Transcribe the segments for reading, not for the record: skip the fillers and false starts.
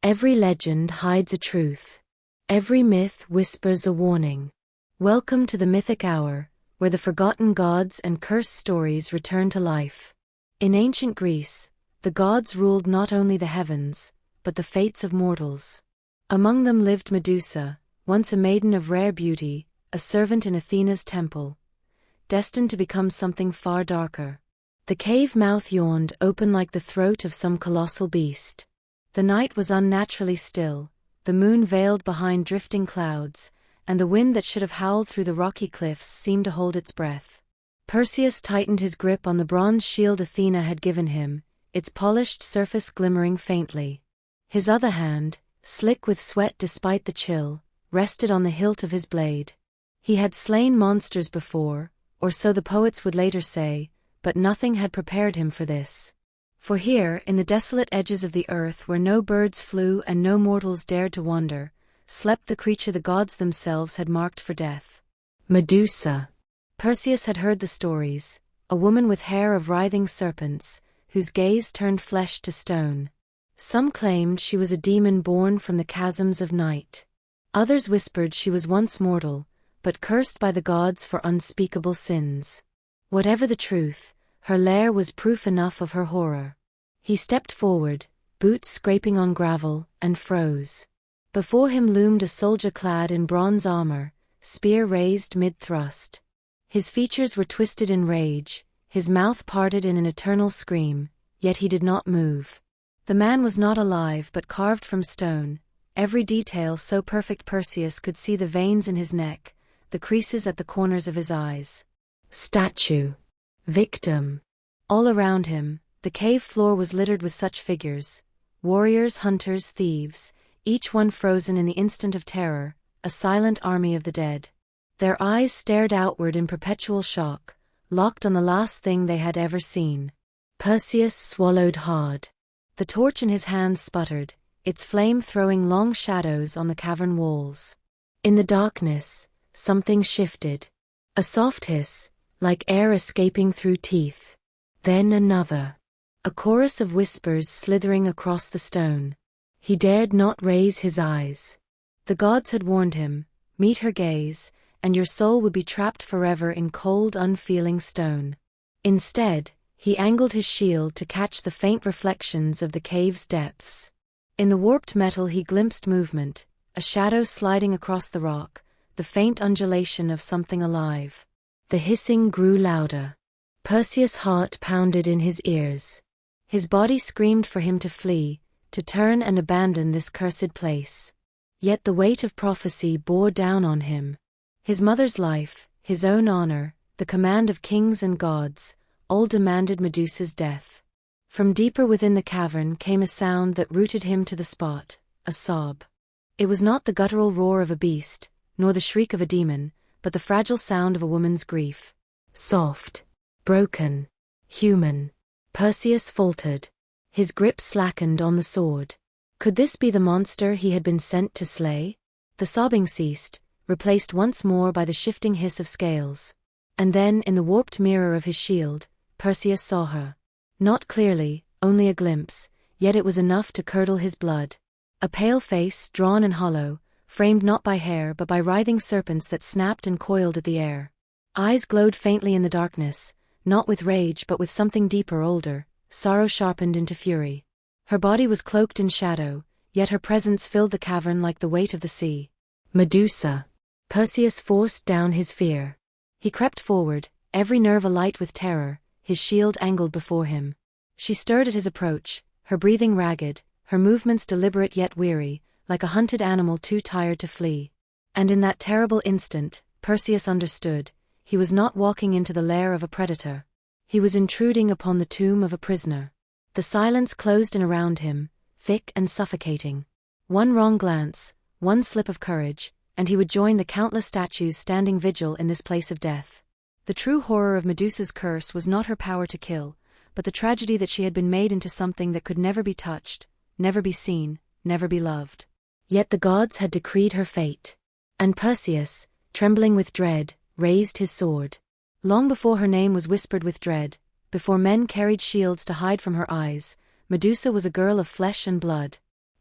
Every legend hides a truth. Every myth whispers a warning. Welcome to the Mythic Hour, where the forgotten gods and cursed stories return to life. In ancient Greece, the gods ruled not only the heavens, but the fates of mortals. Among them lived Medusa, once a maiden of rare beauty, a servant in Athena's temple, destined to become something far darker. The cave mouth yawned open like the throat of some colossal beast. The night was unnaturally still, the moon veiled behind drifting clouds, and the wind that should have howled through the rocky cliffs seemed to hold its breath. Perseus tightened his grip on the bronze shield Athena had given him, its polished surface glimmering faintly. His other hand, slick with sweat despite the chill, rested on the hilt of his blade. He had slain monsters before, or so the poets would later say, but nothing had prepared him for this. For here, in the desolate edges of the earth where no birds flew and no mortals dared to wander, slept the creature the gods themselves had marked for death. Medusa. Perseus had heard the stories, a woman with hair of writhing serpents, whose gaze turned flesh to stone. Some claimed she was a demon born from the chasms of night. Others whispered she was once mortal, but cursed by the gods for unspeakable sins. Whatever the truth, her lair was proof enough of her horror. He stepped forward, boots scraping on gravel, and froze. Before him loomed a soldier clad in bronze armor, spear raised mid-thrust. His features were twisted in rage, his mouth parted in an eternal scream, yet he did not move. The man was not alive but carved from stone, every detail so perfect Perseus could see the veins in his neck, the creases at the corners of his eyes. Statue. Victim. All around him, the cave floor was littered with such figures: warriors, hunters, thieves, each one frozen in the instant of terror, a silent army of the dead. Their eyes stared outward in perpetual shock, locked on the last thing they had ever seen. Perseus swallowed hard. The torch in his hands sputtered, its flame throwing long shadows on the cavern walls. In the darkness, something shifted. A soft hiss, like air escaping through teeth. Then another. A chorus of whispers slithering across the stone. He dared not raise his eyes. The gods had warned him, meet her gaze, and your soul would be trapped forever in cold, unfeeling stone. Instead, he angled his shield to catch the faint reflections of the cave's depths. In the warped metal he glimpsed movement, a shadow sliding across the rock, the faint undulation of something alive. The hissing grew louder. Perseus' heart pounded in his ears. His body screamed for him to flee, to turn and abandon this cursed place. Yet the weight of prophecy bore down on him. His mother's life, his own honor, the command of kings and gods, all demanded Medusa's death. From deeper within the cavern came a sound that rooted him to the spot, a sob. It was not the guttural roar of a beast, nor the shriek of a demon, but the fragile sound of a woman's grief. Soft, broken, human. Perseus faltered. His grip slackened on the sword. Could this be the monster he had been sent to slay? The sobbing ceased, replaced once more by the shifting hiss of scales. And then, in the warped mirror of his shield, Perseus saw her. Not clearly, only a glimpse, yet it was enough to curdle his blood. A pale face, drawn and hollow, framed not by hair but by writhing serpents that snapped and coiled at the air. Eyes glowed faintly in the darkness, not with rage but with something deeper, older, sorrow sharpened into fury. Her body was cloaked in shadow, yet her presence filled the cavern like the weight of the sea. Medusa. Perseus forced down his fear. He crept forward, every nerve alight with terror, his shield angled before him. She stirred at his approach, her breathing ragged, her movements deliberate yet weary, like a hunted animal too tired to flee. And in that terrible instant, Perseus understood, he was not walking into the lair of a predator. He was intruding upon the tomb of a prisoner. The silence closed in around him, thick and suffocating. One wrong glance, one slip of courage, and he would join the countless statues standing vigil in this place of death. The true horror of Medusa's curse was not her power to kill, but the tragedy that she had been made into something that could never be touched, never be seen, never be loved. Yet the gods had decreed her fate. And Perseus, trembling with dread, raised his sword. Long before her name was whispered with dread, before men carried shields to hide from her eyes, Medusa was a girl of flesh and blood.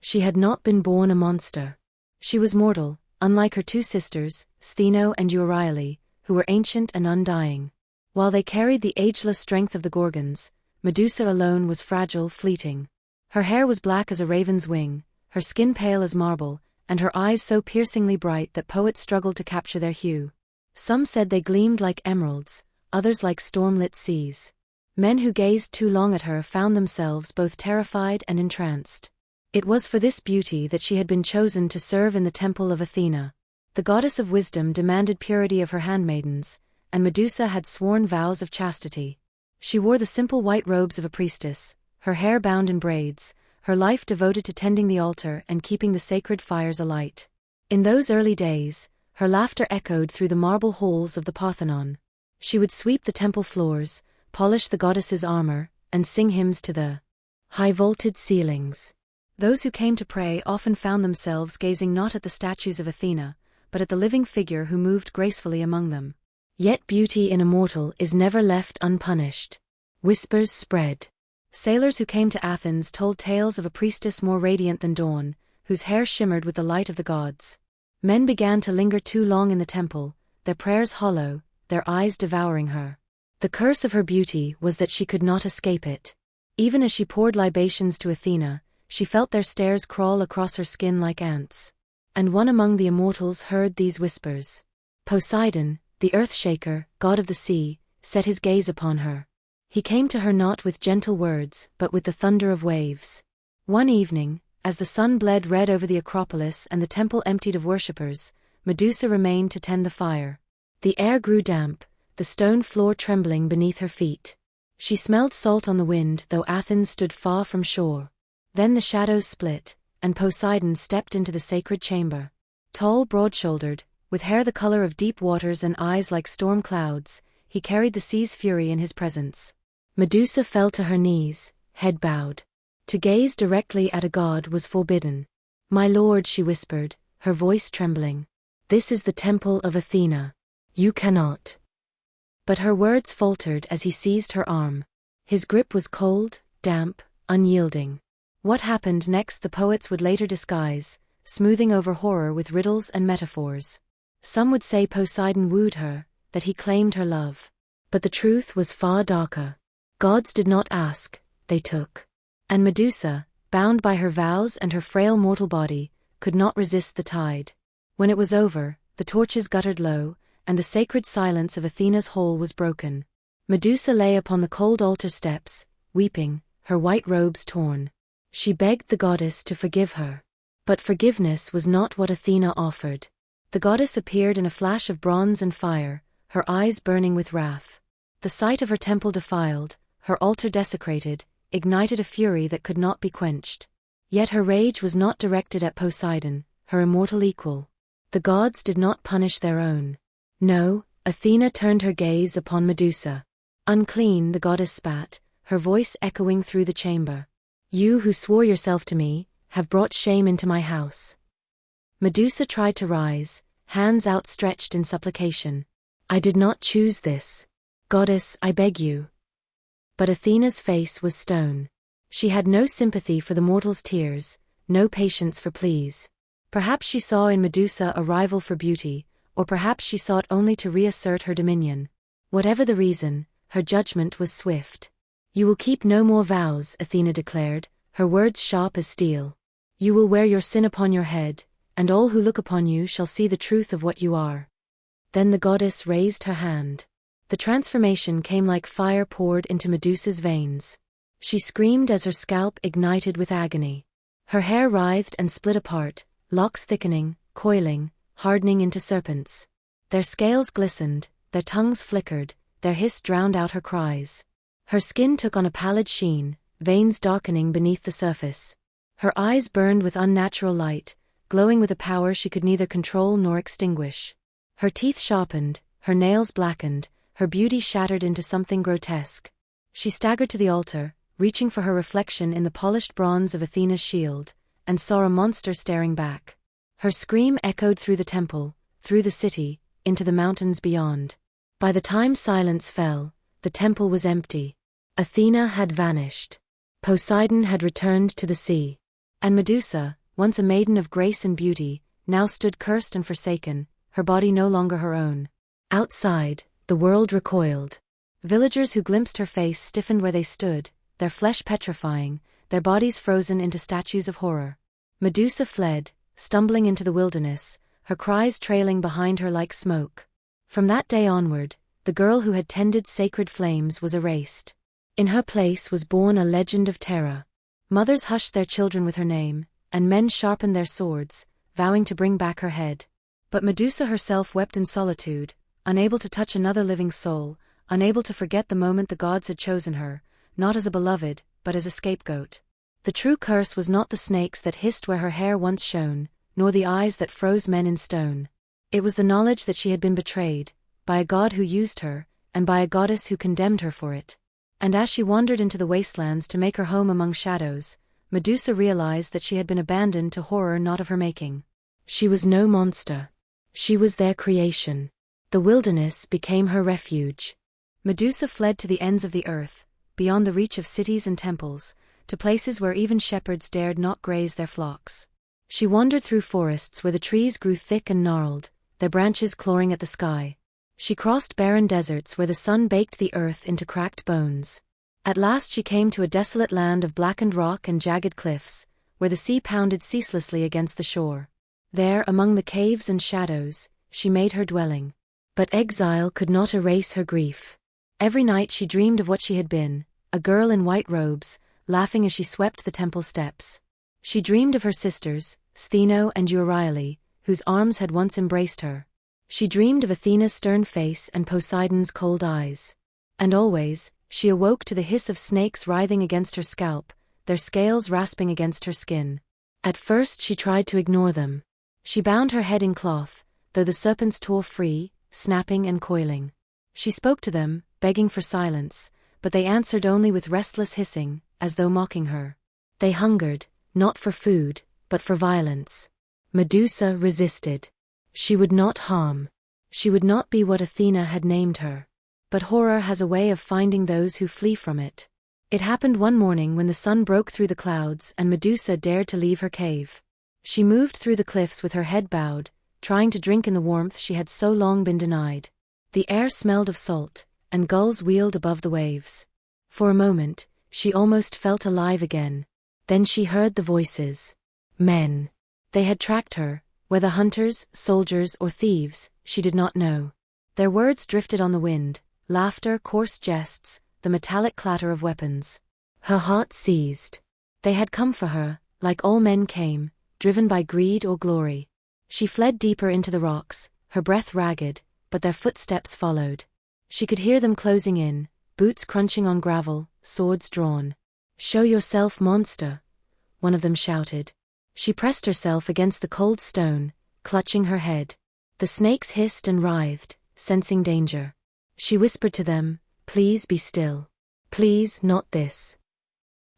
She had not been born a monster. She was mortal, unlike her two sisters, Stheno and Euryale, who were ancient and undying. While they carried the ageless strength of the Gorgons, Medusa alone was fragile, fleeting. Her hair was black as a raven's wing, her skin pale as marble, and her eyes so piercingly bright that poets struggled to capture their hue. Some said they gleamed like emeralds, others like storm-lit seas. Men who gazed too long at her found themselves both terrified and entranced. It was for this beauty that she had been chosen to serve in the temple of Athena. The goddess of wisdom demanded purity of her handmaidens, and Medusa had sworn vows of chastity. She wore the simple white robes of a priestess, her hair bound in braids, her life devoted to tending the altar and keeping the sacred fires alight. In those early days, her laughter echoed through the marble halls of the Parthenon. She would sweep the temple floors, polish the goddess's armor, and sing hymns to the high-vaulted ceilings. Those who came to pray often found themselves gazing not at the statues of Athena, but at the living figure who moved gracefully among them. Yet beauty in a mortal is never left unpunished. Whispers spread. Sailors who came to Athens told tales of a priestess more radiant than dawn, whose hair shimmered with the light of the gods. Men began to linger too long in the temple, their prayers hollow, their eyes devouring her. The curse of her beauty was that she could not escape it. Even as she poured libations to Athena, she felt their stares crawl across her skin like ants. And one among the immortals heard these whispers. Poseidon, the earth-shaker, god of the sea, set his gaze upon her. He came to her not with gentle words, but with the thunder of waves. One evening, as the sun bled red over the Acropolis and the temple emptied of worshippers, Medusa remained to tend the fire. The air grew damp, the stone floor trembling beneath her feet. She smelled salt on the wind, though Athens stood far from shore. Then the shadows split, and Poseidon stepped into the sacred chamber. Tall, broad-shouldered, with hair the color of deep waters and eyes like storm clouds, he carried the sea's fury in his presence. Medusa fell to her knees, head bowed. To gaze directly at a god was forbidden. "My lord," she whispered, her voice trembling. "This is the temple of Athena. You cannot." But her words faltered as he seized her arm. His grip was cold, damp, unyielding. What happened next the poets would later disguise, smoothing over horror with riddles and metaphors. Some would say Poseidon wooed her, that he claimed her love. But the truth was far darker. Gods did not ask, they took. And Medusa, bound by her vows and her frail mortal body, could not resist the tide. When it was over, the torches guttered low, and the sacred silence of Athena's hall was broken. Medusa lay upon the cold altar steps, weeping, her white robes torn. She begged the goddess to forgive her. But forgiveness was not what Athena offered. The goddess appeared in a flash of bronze and fire, her eyes burning with wrath. The sight of her temple defiled, her altar desecrated, ignited a fury that could not be quenched. Yet her rage was not directed at Poseidon, her immortal equal. The gods did not punish their own. No, Athena turned her gaze upon Medusa. "Unclean," the goddess spat, her voice echoing through the chamber. "You who swore yourself to me, have brought shame into my house." Medusa tried to rise, hands outstretched in supplication. "I did not choose this. Goddess, I beg you." But Athena's face was stone. She had no sympathy for the mortal's tears, no patience for pleas. Perhaps she saw in Medusa a rival for beauty, or perhaps she sought only to reassert her dominion. Whatever the reason, her judgment was swift. "You will keep no more vows," Athena declared, her words sharp as steel. "You will wear your sin upon your head, and all who look upon you shall see the truth of what you are." Then the goddess raised her hand. The transformation came like fire poured into Medusa's veins. She screamed as her scalp ignited with agony. Her hair writhed and split apart, locks thickening, coiling, hardening into serpents. Their scales glistened, their tongues flickered, their hiss drowned out her cries. Her skin took on a pallid sheen, veins darkening beneath the surface. Her eyes burned with unnatural light, glowing with a power she could neither control nor extinguish. Her teeth sharpened, her nails blackened, her beauty shattered into something grotesque. She staggered to the altar, reaching for her reflection in the polished bronze of Athena's shield, and saw a monster staring back. Her scream echoed through the temple, through the city, into the mountains beyond. By the time silence fell, the temple was empty. Athena had vanished. Poseidon had returned to the sea. And Medusa, once a maiden of grace and beauty, now stood cursed and forsaken, her body no longer her own. Outside, the world recoiled. Villagers who glimpsed her face stiffened where they stood, their flesh petrifying, their bodies frozen into statues of horror. Medusa fled, stumbling into the wilderness, her cries trailing behind her like smoke. From that day onward, the girl who had tended sacred flames was erased. In her place was born a legend of terror. Mothers hushed their children with her name, and men sharpened their swords, vowing to bring back her head. But Medusa herself wept in solitude, unable to touch another living soul, unable to forget the moment the gods had chosen her, not as a beloved, but as a scapegoat. The true curse was not the snakes that hissed where her hair once shone, nor the eyes that froze men in stone. It was the knowledge that she had been betrayed, by a god who used her, and by a goddess who condemned her for it. And as she wandered into the wastelands to make her home among shadows, Medusa realized that she had been abandoned to horror not of her making. She was no monster. She was their creation. The wilderness became her refuge. Medusa fled to the ends of the earth, beyond the reach of cities and temples, to places where even shepherds dared not graze their flocks. She wandered through forests where the trees grew thick and gnarled, their branches clawing at the sky. She crossed barren deserts where the sun baked the earth into cracked bones. At last she came to a desolate land of blackened rock and jagged cliffs, where the sea pounded ceaselessly against the shore. There, among the caves and shadows, she made her dwelling. But exile could not erase her grief. Every night she dreamed of what she had been, a girl in white robes, laughing as she swept the temple steps. She dreamed of her sisters, Stheno and Euryale, whose arms had once embraced her. She dreamed of Athena's stern face and Poseidon's cold eyes. And always, she awoke to the hiss of snakes writhing against her scalp, their scales rasping against her skin. At first she tried to ignore them. She bound her head in cloth, though the serpents tore free, snapping and coiling. She spoke to them, begging for silence, but they answered only with restless hissing, as though mocking her. They hungered, not for food, but for violence. Medusa resisted. She would not harm. She would not be what Athena had named her. But horror has a way of finding those who flee from it. It happened one morning when the sun broke through the clouds and Medusa dared to leave her cave. She moved through the cliffs with her head bowed, trying to drink in the warmth she had so long been denied. The air smelled of salt, and gulls wheeled above the waves. For a moment, she almost felt alive again. Then she heard the voices. Men. They had tracked her, whether hunters, soldiers, or thieves, she did not know. Their words drifted on the wind, laughter, coarse jests, the metallic clatter of weapons. Her heart seized. They had come for her, like all men came, driven by greed or glory. She fled deeper into the rocks, her breath ragged, but their footsteps followed. She could hear them closing in, boots crunching on gravel, swords drawn. "Show yourself, monster," one of them shouted. She pressed herself against the cold stone, clutching her head. The snakes hissed and writhed, sensing danger. She whispered to them, "Please be still. Please, not this."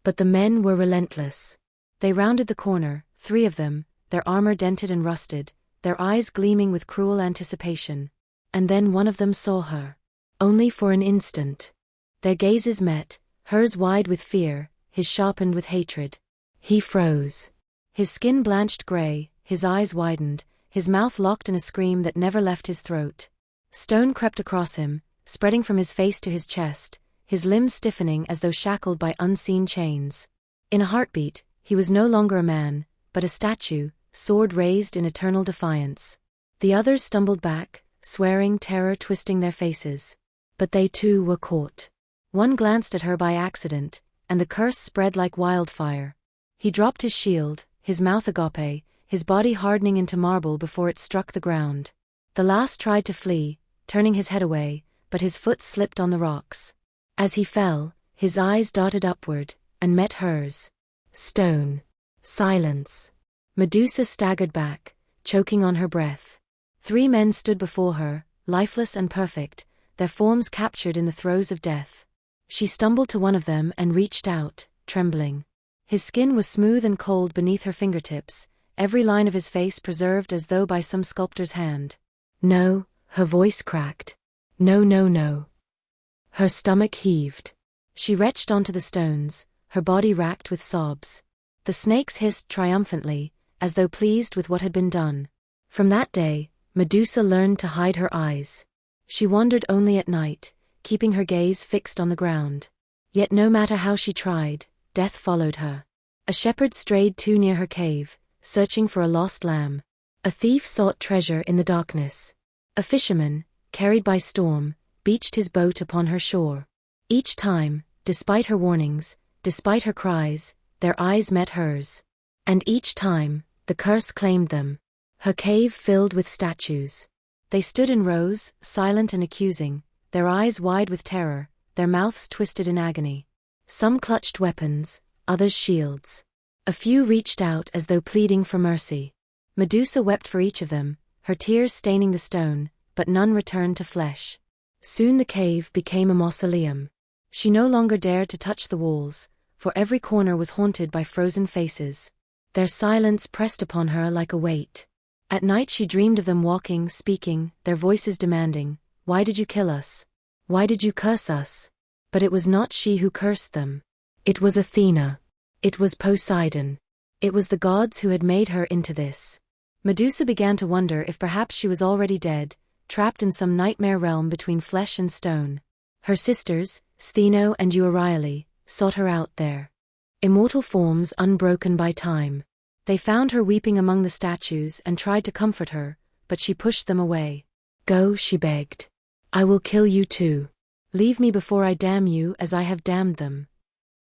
But the men were relentless. They rounded the corner, 3 of them, their armor dented and rusted, their eyes gleaming with cruel anticipation. And then one of them saw her. Only for an instant. Their gazes met, hers wide with fear, his sharpened with hatred. He froze. His skin blanched gray, his eyes widened, his mouth locked in a scream that never left his throat. Stone crept across him, spreading from his face to his chest, his limbs stiffening as though shackled by unseen chains. In a heartbeat, he was no longer a man, but a statue, sword raised in eternal defiance. The others stumbled back, swearing, terror twisting their faces. But they too were caught. One glanced at her by accident, and the curse spread like wildfire. He dropped his shield, his mouth agape, his body hardening into marble before it struck the ground. The last tried to flee, turning his head away, but his foot slipped on the rocks. As he fell, his eyes darted upward, and met hers. Stone. Silence. Medusa staggered back, choking on her breath. 3 men stood before her, lifeless and perfect, their forms captured in the throes of death. She stumbled to one of them and reached out, trembling. His skin was smooth and cold beneath her fingertips, every line of his face preserved as though by some sculptor's hand. "No," her voice cracked. "No, no, no." Her stomach heaved. She retched onto the stones, her body racked with sobs. The snakes hissed triumphantly, as though pleased with what had been done. From that day, Medusa learned to hide her eyes. She wandered only at night, keeping her gaze fixed on the ground. Yet no matter how she tried, death followed her. A shepherd strayed too near her cave, searching for a lost lamb. A thief sought treasure in the darkness. A fisherman, carried by storm, beached his boat upon her shore. Each time, despite her warnings, despite her cries, their eyes met hers. And each time, the curse claimed them. Her cave filled with statues. They stood in rows, silent and accusing, their eyes wide with terror, their mouths twisted in agony. Some clutched weapons, others shields. A few reached out as though pleading for mercy. Medusa wept for each of them, her tears staining the stone, but none returned to flesh. Soon the cave became a mausoleum. She no longer dared to touch the walls, for every corner was haunted by frozen faces. Their silence pressed upon her like a weight. At night she dreamed of them walking, speaking, their voices demanding, "Why did you kill us? Why did you curse us?" But it was not she who cursed them. It was Athena. It was Poseidon. It was the gods who had made her into this. Medusa began to wonder if perhaps she was already dead, trapped in some nightmare realm between flesh and stone. Her sisters, Stheno and Euryale, sought her out there. Immortal forms unbroken by time. They found her weeping among the statues and tried to comfort her, but she pushed them away. "Go," she begged. "I will kill you too. Leave me before I damn you as I have damned them."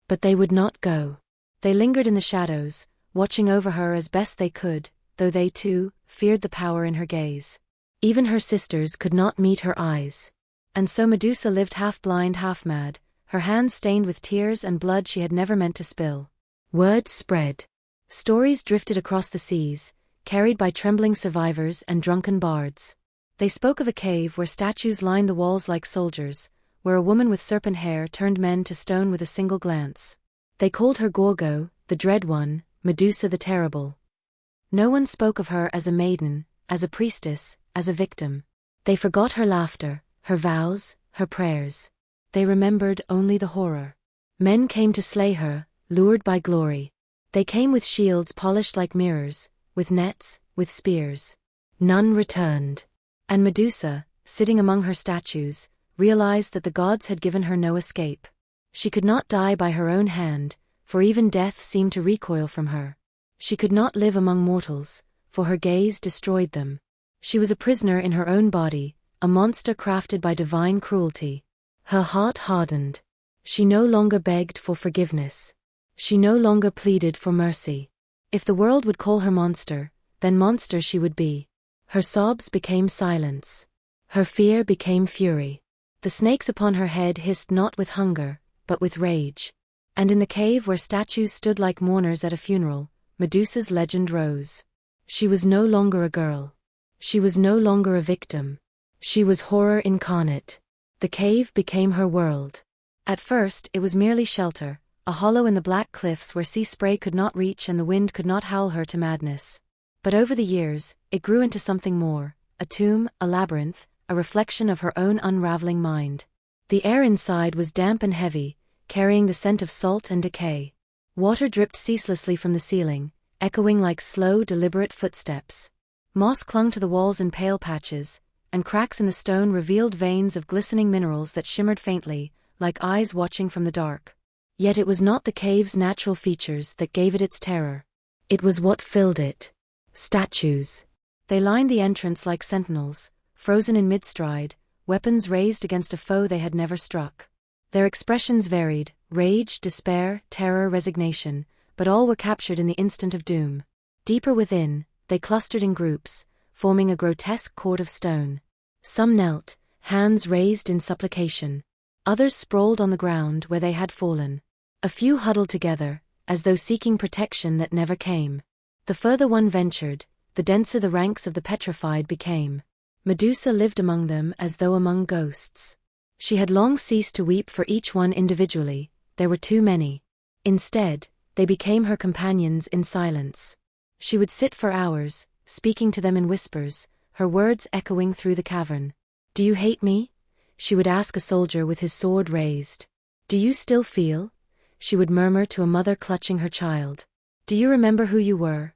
But they would not go. They lingered in the shadows, watching over her as best they could, though they too feared the power in her gaze. Even her sisters could not meet her eyes. And so Medusa lived half blind, half mad, her hands stained with tears and blood she had never meant to spill. Word spread. Stories drifted across the seas, carried by trembling survivors and drunken bards. They spoke of a cave where statues lined the walls like soldiers, where a woman with serpent hair turned men to stone with a single glance. They called her Gorgo, the Dread One, Medusa the Terrible. No one spoke of her as a maiden, as a priestess, as a victim. They forgot her laughter, her vows, her prayers. They remembered only the horror. Men came to slay her, lured by glory. They came with shields polished like mirrors, with nets, with spears. None returned. And Medusa, sitting among her statues, realized that the gods had given her no escape. She could not die by her own hand, for even death seemed to recoil from her. She could not live among mortals, for her gaze destroyed them. She was a prisoner in her own body, a monster crafted by divine cruelty. Her heart hardened. She no longer begged for forgiveness. She no longer pleaded for mercy. If the world would call her monster, then monster she would be. Her sobs became silence. Her fear became fury. The snakes upon her head hissed not with hunger, but with rage. And in the cave where statues stood like mourners at a funeral, Medusa's legend rose. She was no longer a girl. She was no longer a victim. She was horror incarnate. The cave became her world. At first it was merely shelter, a hollow in the black cliffs where sea spray could not reach and the wind could not howl her to madness. But over the years, it grew into something more, a tomb, a labyrinth, a reflection of her own unraveling mind. The air inside was damp and heavy, carrying the scent of salt and decay. Water dripped ceaselessly from the ceiling, echoing like slow, deliberate footsteps. Moss clung to the walls in pale patches, and cracks in the stone revealed veins of glistening minerals that shimmered faintly, like eyes watching from the dark. Yet it was not the cave's natural features that gave it its terror. It was what filled it. Statues. They lined the entrance like sentinels, frozen in mid-stride, weapons raised against a foe they had never struck. Their expressions varied, rage, despair, terror, resignation, but all were captured in the instant of doom. Deeper within, they clustered in groups, forming a grotesque court of stone. Some knelt, hands raised in supplication. Others sprawled on the ground where they had fallen. A few huddled together, as though seeking protection that never came. The further one ventured, the denser the ranks of the petrified became. Medusa lived among them as though among ghosts. She had long ceased to weep for each one individually, there were too many. Instead, they became her companions in silence. She would sit for hours, speaking to them in whispers, her words echoing through the cavern. "Do you hate me?" she would ask a soldier with his sword raised. "Do you still feel?" she would murmur to a mother clutching her child. Do you remember who you were?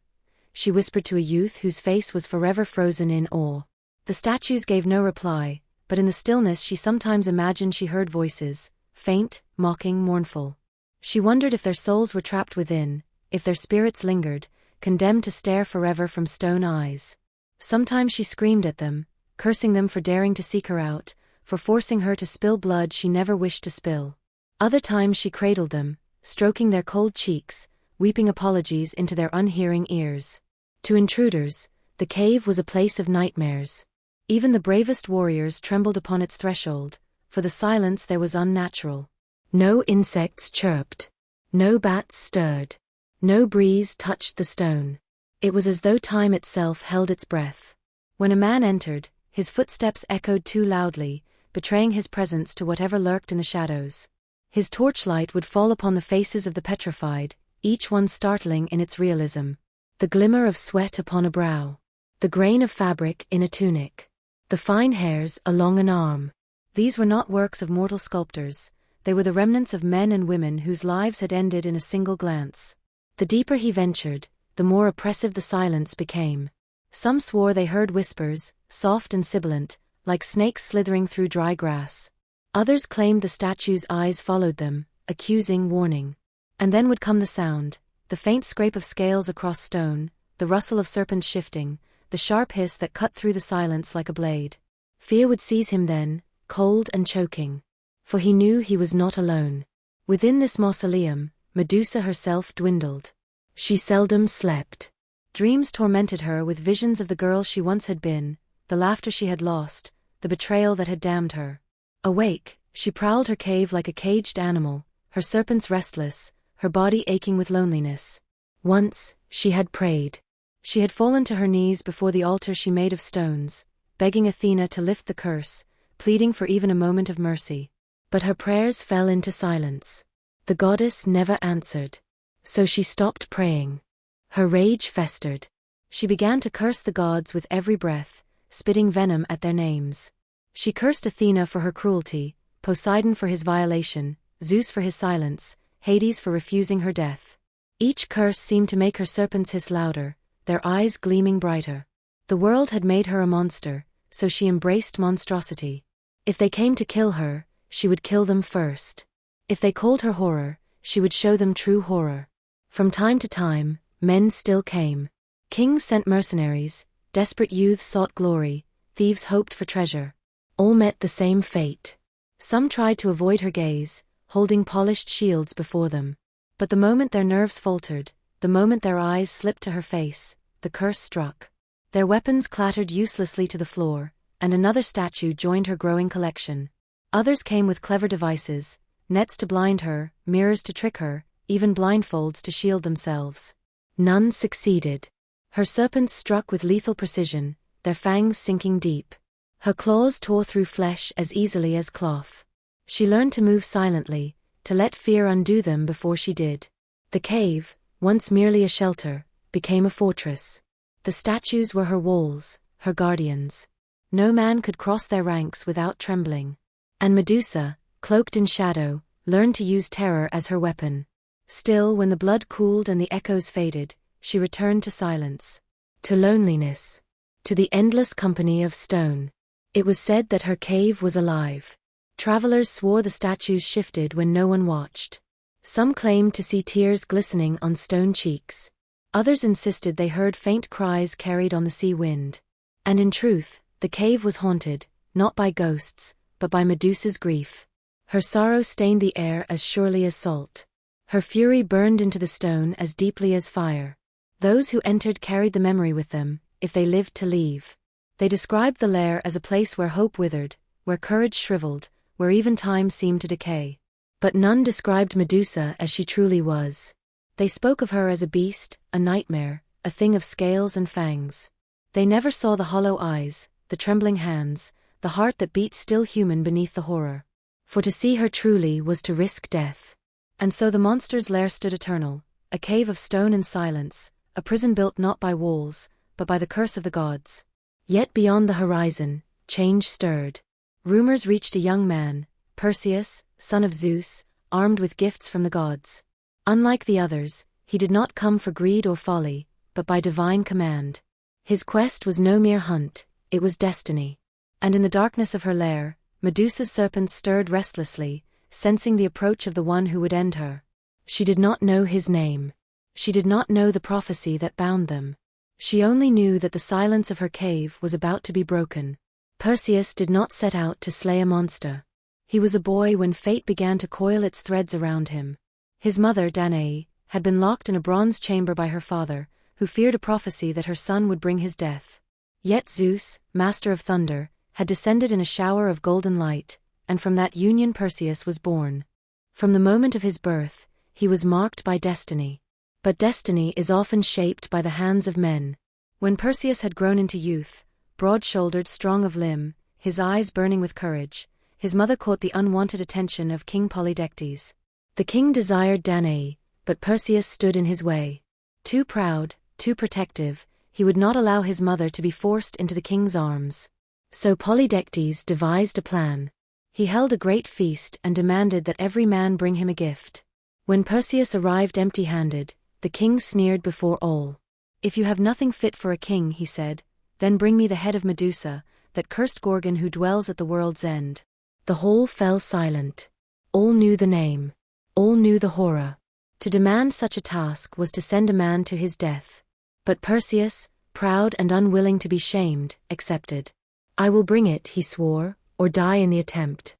She whispered to a youth whose face was forever frozen in awe. The statues gave no reply, but in the stillness she sometimes imagined she heard voices, faint, mocking, mournful. She wondered if their souls were trapped within, if their spirits lingered, condemned to stare forever from stone eyes. Sometimes she screamed at them, cursing them for daring to seek her out, for forcing her to spill blood she never wished to spill. Other times she cradled them, stroking their cold cheeks, weeping apologies into their unhearing ears. To intruders, the cave was a place of nightmares. Even the bravest warriors trembled upon its threshold, for the silence there was unnatural. No insects chirped. No bats stirred. No breeze touched the stone. It was as though time itself held its breath. When a man entered, his footsteps echoed too loudly, betraying his presence to whatever lurked in the shadows. His torchlight would fall upon the faces of the petrified, each one startling in its realism. The glimmer of sweat upon a brow. The grain of fabric in a tunic. The fine hairs along an arm. These were not works of mortal sculptors, they were the remnants of men and women whose lives had ended in a single glance. The deeper he ventured, the more oppressive the silence became. Some swore they heard whispers, soft and sibilant, like snakes slithering through dry grass. Others claimed the statue's eyes followed them, accusing, warning. And then would come the sound, the faint scrape of scales across stone, the rustle of serpents shifting, the sharp hiss that cut through the silence like a blade. Fear would seize him then, cold and choking. For he knew he was not alone. Within this mausoleum, Medusa herself dwindled. She seldom slept. Dreams tormented her with visions of the girl she once had been, the laughter she had lost, the betrayal that had damned her. Awake, she prowled her cave like a caged animal, her serpents restless, her body aching with loneliness. Once, she had prayed. She had fallen to her knees before the altar she made of stones, begging Athena to lift the curse, pleading for even a moment of mercy. But her prayers fell into silence. The goddess never answered. So she stopped praying. Her rage festered. She began to curse the gods with every breath, spitting venom at their names. She cursed Athena for her cruelty, Poseidon for his violation, Zeus for his silence, Hades for refusing her death. Each curse seemed to make her serpents hiss louder, their eyes gleaming brighter. The world had made her a monster, so she embraced monstrosity. If they came to kill her, she would kill them first. If they called her horror, she would show them true horror. From time to time, men still came. Kings sent mercenaries, desperate youths sought glory, thieves hoped for treasure. All met the same fate. Some tried to avoid her gaze, holding polished shields before them. But the moment their nerves faltered, the moment their eyes slipped to her face, the curse struck. Their weapons clattered uselessly to the floor, and another statue joined her growing collection. Others came with clever devices, nets to blind her, mirrors to trick her, even blindfolds to shield themselves. None succeeded. Her serpents struck with lethal precision, their fangs sinking deep. Her claws tore through flesh as easily as cloth. She learned to move silently, to let fear undo them before she did. The cave, once merely a shelter, became a fortress. The statues were her walls, her guardians. No man could cross their ranks without trembling. And Medusa, cloaked in shadow, learned to use terror as her weapon. Still, when the blood cooled and the echoes faded, she returned to silence. To loneliness. To the endless company of stone. It was said that her cave was alive. Travelers swore the statues shifted when no one watched. Some claimed to see tears glistening on stone cheeks. Others insisted they heard faint cries carried on the sea wind. And in truth, the cave was haunted, not by ghosts, but by Medusa's grief. Her sorrow stained the air as surely as salt. Her fury burned into the stone as deeply as fire. Those who entered carried the memory with them, if they lived to leave. They described the lair as a place where hope withered, where courage shriveled, where even time seemed to decay. But none described Medusa as she truly was. They spoke of her as a beast, a nightmare, a thing of scales and fangs. They never saw the hollow eyes, the trembling hands, the heart that beat still human beneath the horror. For to see her truly was to risk death. And so the monster's lair stood eternal, a cave of stone and silence, a prison built not by walls, but by the curse of the gods. Yet beyond the horizon, change stirred. Rumors reached a young man, Perseus, son of Zeus, armed with gifts from the gods. Unlike the others, He did not come for greed or folly, but by divine command. His quest was no mere hunt, it was destiny. And in the darkness of her lair, Medusa's serpent stirred restlessly, sensing the approach of the one who would end her. She did not know his name. She did not know the prophecy that bound them. She only knew that the silence of her cave was about to be broken. Perseus did not set out to slay a monster. He was a boy when fate began to coil its threads around him. His mother, Danae, had been locked in a bronze chamber by her father, who feared a prophecy that her son would bring his death. Yet Zeus, master of thunder, had descended in a shower of golden light, and from that union Perseus was born. From the moment of his birth, he was marked by destiny. But destiny is often shaped by the hands of men. When Perseus had grown into youth, broad-shouldered, strong of limb, his eyes burning with courage, his mother caught the unwanted attention of King Polydectes. The king desired Danae, but Perseus stood in his way. Too proud, too protective, he would not allow his mother to be forced into the king's arms. So Polydectes devised a plan. He held a great feast and demanded that every man bring him a gift. When Perseus arrived empty-handed, the king sneered before all. "If you have nothing fit for a king," he said, "then bring me the head of Medusa, that cursed Gorgon who dwells at the world's end." The whole fell silent. All knew the name. All knew the horror. To demand such a task was to send a man to his death. But Perseus, proud and unwilling to be shamed, accepted. "I will bring it," he swore, "or die in the attempt."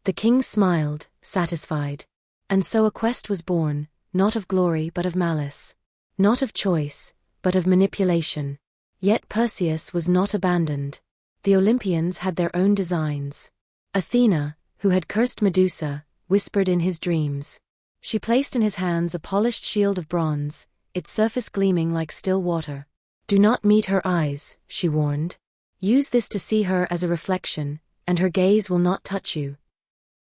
The king smiled, satisfied. And so a quest was born, not of glory but of malice. Not of choice, but of manipulation. Yet Perseus was not abandoned. The Olympians had their own designs. Athena, who had cursed Medusa, whispered in his dreams. She placed in his hands a polished shield of bronze, its surface gleaming like still water. "Do not meet her eyes," she warned. "Use this to see her as a reflection, and her gaze will not touch you."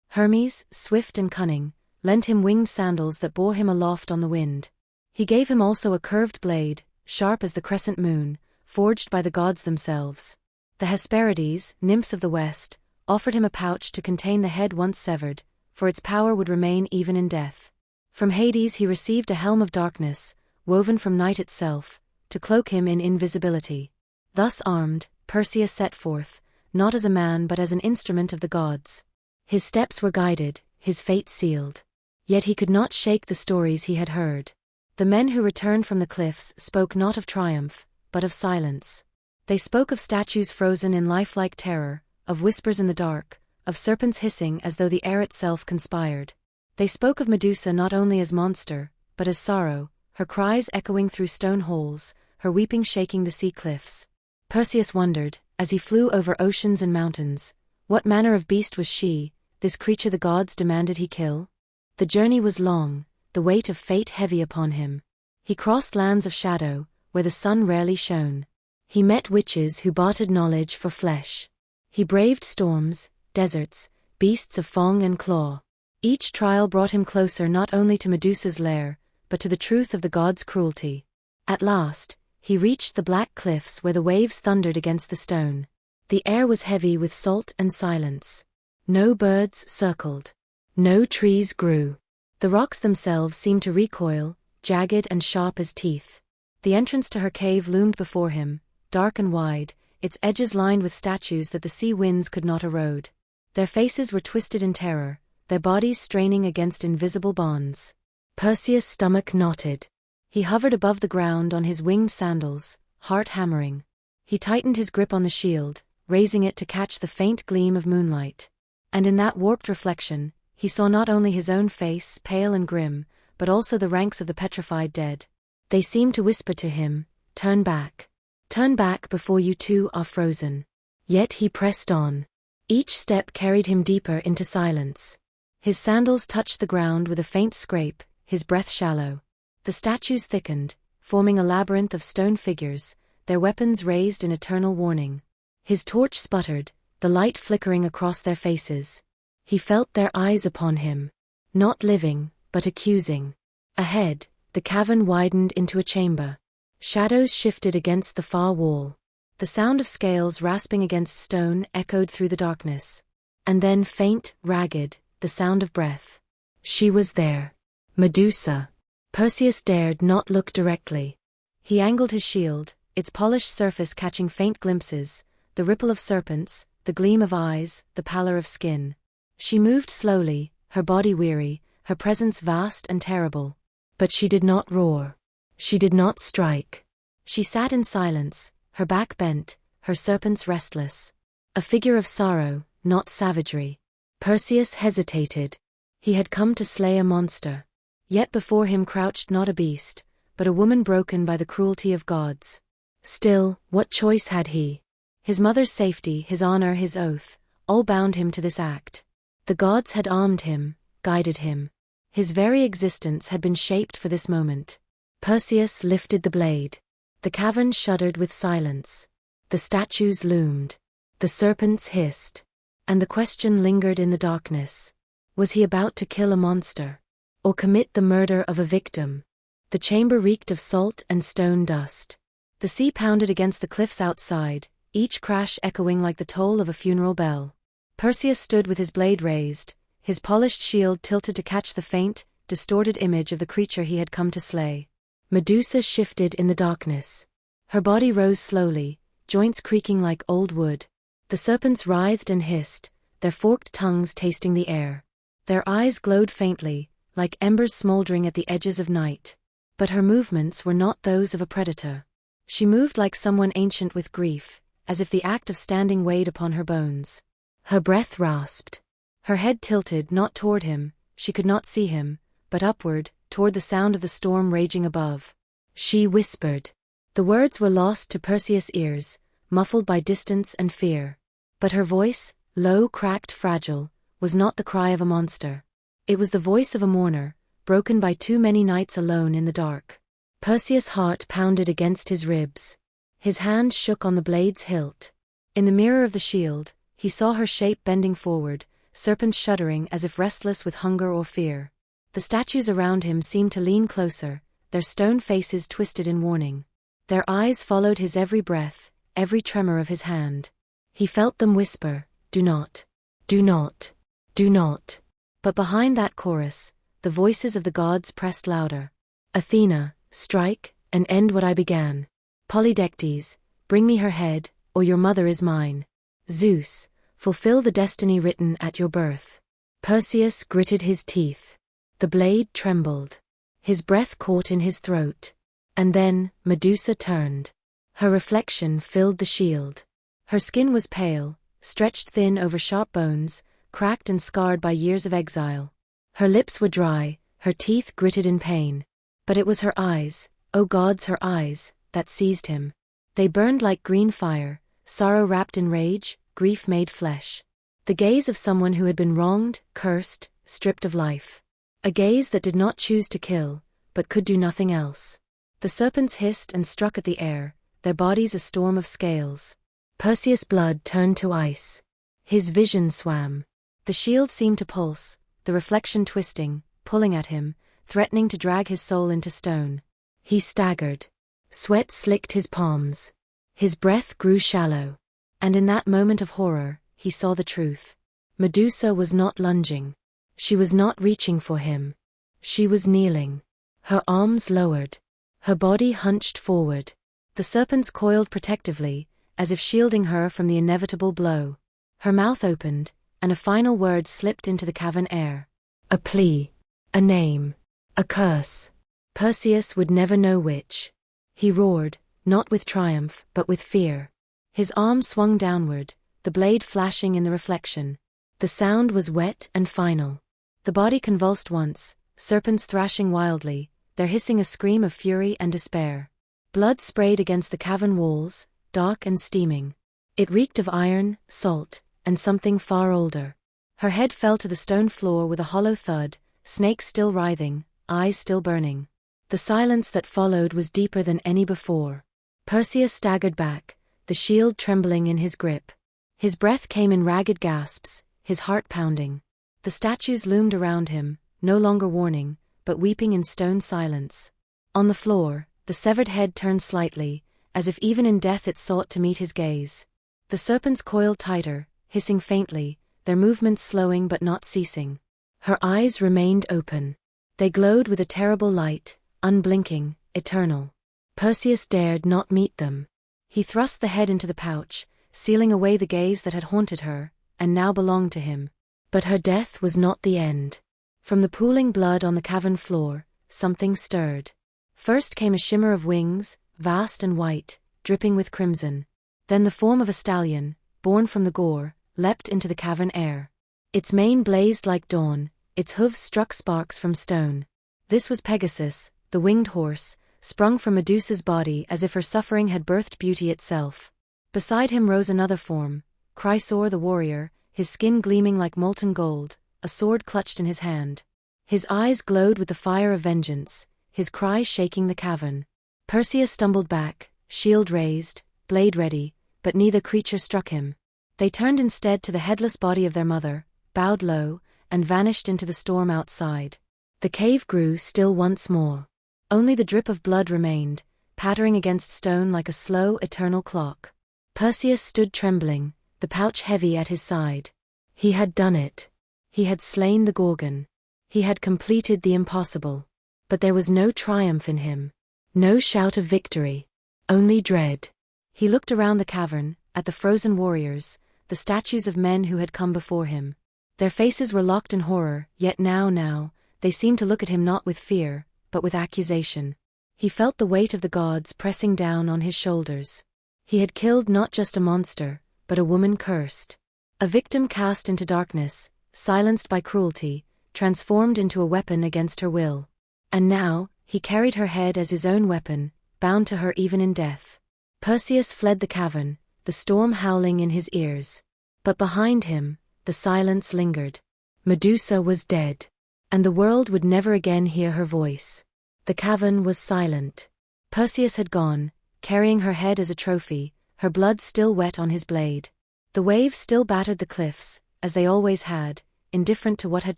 Hermes, swift and cunning, lent him winged sandals that bore him aloft on the wind. He gave him also a curved blade, sharp as the crescent moon, forged by the gods themselves. The Hesperides, nymphs of the west, offered him a pouch to contain the head once severed, for its power would remain even in death. From Hades he received a helm of darkness, woven from night itself, to cloak him in invisibility. Thus armed, Perseus set forth, not as a man but as an instrument of the gods. His steps were guided, his fate sealed. Yet he could not shake the stories he had heard. The men who returned from the cliffs spoke not of triumph, but of silence. They spoke of statues frozen in lifelike terror, of whispers in the dark, of serpents hissing as though the air itself conspired. They spoke of Medusa not only as monster, but as sorrow, her cries echoing through stone holes, her weeping shaking the sea cliffs. Perseus wondered, as he flew over oceans and mountains, what manner of beast was she, this creature the gods demanded he kill? The journey was long, the weight of fate heavy upon him. He crossed lands of shadow, where the sun rarely shone. He met witches who bartered knowledge for flesh. He braved storms, deserts, beasts of fang and claw. Each trial brought him closer not only to Medusa's lair, but to the truth of the gods' cruelty. At last, he reached the black cliffs where the waves thundered against the stone. The air was heavy with salt and silence. No birds circled. No trees grew. The rocks themselves seemed to recoil, jagged and sharp as teeth. The entrance to her cave loomed before him, dark and wide, its edges lined with statues that the sea winds could not erode. Their faces were twisted in terror, their bodies straining against invisible bonds. Perseus' stomach knotted. He hovered above the ground on his winged sandals, heart hammering. He tightened his grip on the shield, raising it to catch the faint gleam of moonlight. And in that warped reflection, he saw not only his own face, pale and grim, but also the ranks of the petrified dead. They seemed to whisper to him, "Turn back. Turn back before you too are frozen." Yet he pressed on. Each step carried him deeper into silence. His sandals touched the ground with a faint scrape, his breath shallow. The statues thickened, forming a labyrinth of stone figures, their weapons raised in eternal warning. His torch sputtered, the light flickering across their faces. He felt their eyes upon him. Not living, but accusing. Ahead, the cavern widened into a chamber. Shadows shifted against the far wall. The sound of scales rasping against stone echoed through the darkness. And then faint, ragged, the sound of breath. She was there. Medusa. Perseus dared not look directly. He angled his shield, its polished surface catching faint glimpses, the ripple of serpents, the gleam of eyes, the pallor of skin. She moved slowly, her body weary, her presence vast and terrible. But she did not roar. She did not strike. She sat in silence, her back bent, her serpents restless. A figure of sorrow, not savagery. Perseus hesitated. He had come to slay a monster. Yet before him crouched not a beast, but a woman broken by the cruelty of gods. Still, what choice had he? His mother's safety, his honor, his oath, all bound him to this act. The gods had armed him, guided him. His very existence had been shaped for this moment. Perseus lifted the blade. The cavern shuddered with silence. The statues loomed. The serpents hissed. And the question lingered in the darkness. Was he about to kill a monster? Or commit the murder of a victim? The chamber reeked of salt and stone dust. The sea pounded against the cliffs outside, each crash echoing like the toll of a funeral bell. Perseus stood with his blade raised, his polished shield tilted to catch the faint, distorted image of the creature he had come to slay. Medusa shifted in the darkness. Her body rose slowly, joints creaking like old wood. The serpents writhed and hissed, their forked tongues tasting the air. Their eyes glowed faintly, like embers smoldering at the edges of night. But her movements were not those of a predator. She moved like someone ancient with grief, as if the act of standing weighed upon her bones. Her breath rasped. Her head tilted not toward him, she could not see him, but upward, toward the sound of the storm raging above. She whispered. The words were lost to Perseus' ears, muffled by distance and fear. But her voice, low, cracked, fragile, was not the cry of a monster. It was the voice of a mourner, broken by too many nights alone in the dark. Perseus' heart pounded against his ribs. His hand shook on the blade's hilt. In the mirror of the shield, he saw her shape bending forward, serpents shuddering as if restless with hunger or fear. The statues around him seemed to lean closer, their stone faces twisted in warning. Their eyes followed his every breath, every tremor of his hand. He felt them whisper, "Do not. Do not. Do not." But behind that chorus, the voices of the gods pressed louder. Athena, strike, and end what I began. Polydectes, bring me her head, or your mother is mine. Zeus, fulfill the destiny written at your birth. Perseus gritted his teeth. The blade trembled. His breath caught in his throat. And then, Medusa turned. Her reflection filled the shield. Her skin was pale, stretched thin over sharp bones, cracked and scarred by years of exile. Her lips were dry, her teeth gritted in pain. But it was her eyes, oh gods, her eyes, that seized him. They burned like green fire, sorrow wrapped in rage, grief made flesh. The gaze of someone who had been wronged, cursed, stripped of life. A gaze that did not choose to kill, but could do nothing else. The serpents hissed and struck at the air, their bodies a storm of scales. Perseus' blood turned to ice. His vision swam. The shield seemed to pulse, the reflection twisting, pulling at him, threatening to drag his soul into stone. He staggered. Sweat slicked his palms. His breath grew shallow. And in that moment of horror, he saw the truth. Medusa was not lunging. She was not reaching for him. She was kneeling. Her arms lowered. Her body hunched forward. The serpents coiled protectively, as if shielding her from the inevitable blow. Her mouth opened, and a final word slipped into the cavern air. A plea. A name. A curse. Perseus would never know which. He roared, not with triumph, but with fear. His arm swung downward, the blade flashing in the reflection. The sound was wet and final. The body convulsed once, serpents thrashing wildly, their hissing a scream of fury and despair. Blood sprayed against the cavern walls, dark and steaming. It reeked of iron, salt, and something far older. Her head fell to the stone floor with a hollow thud, snakes still writhing, eyes still burning. The silence that followed was deeper than any before. Perseus staggered back, the shield trembling in his grip. His breath came in ragged gasps, his heart pounding. The statues loomed around him, no longer warning, but weeping in stone silence. On the floor, the severed head turned slightly, as if even in death it sought to meet his gaze. The serpents coiled tighter, hissing faintly, their movements slowing but not ceasing. Her eyes remained open. They glowed with a terrible light, unblinking, eternal. Perseus dared not meet them. He thrust the head into the pouch, sealing away the gaze that had haunted her, and now belonged to him. But her death was not the end. From the pooling blood on the cavern floor, something stirred. First came a shimmer of wings, vast and white, dripping with crimson. Then the form of a stallion, born from the gore, leapt into the cavern air. Its mane blazed like dawn, its hooves struck sparks from stone. This was Pegasus, the winged horse, sprung from Medusa's body as if her suffering had birthed beauty itself. Beside him rose another form, Chrysaor the warrior, his skin gleaming like molten gold, a sword clutched in his hand. His eyes glowed with the fire of vengeance, his cry shaking the cavern. Perseus stumbled back, shield raised, blade ready, but neither creature struck him. They turned instead to the headless body of their mother, bowed low, and vanished into the storm outside. The cave grew still once more. Only the drip of blood remained, pattering against stone like a slow, eternal clock. Perseus stood trembling, the pouch heavy at his side. He had done it. He had slain the Gorgon. He had completed the impossible. But there was no triumph in him. No shout of victory. Only dread. He looked around the cavern, at the frozen warriors, the statues of men who had come before him. Their faces were locked in horror, yet now, they seemed to look at him not with fear, but with accusation. He felt the weight of the gods pressing down on his shoulders. He had killed not just a monster, but a woman cursed. A victim cast into darkness, silenced by cruelty, transformed into a weapon against her will. And now, he carried her head as his own weapon, bound to her even in death. Perseus fled the cavern, the storm howling in his ears. But behind him, the silence lingered. Medusa was dead. And the world would never again hear her voice. The cavern was silent. Perseus had gone, carrying her head as a trophy, her blood still wet on his blade. The waves still battered the cliffs, as they always had, indifferent to what had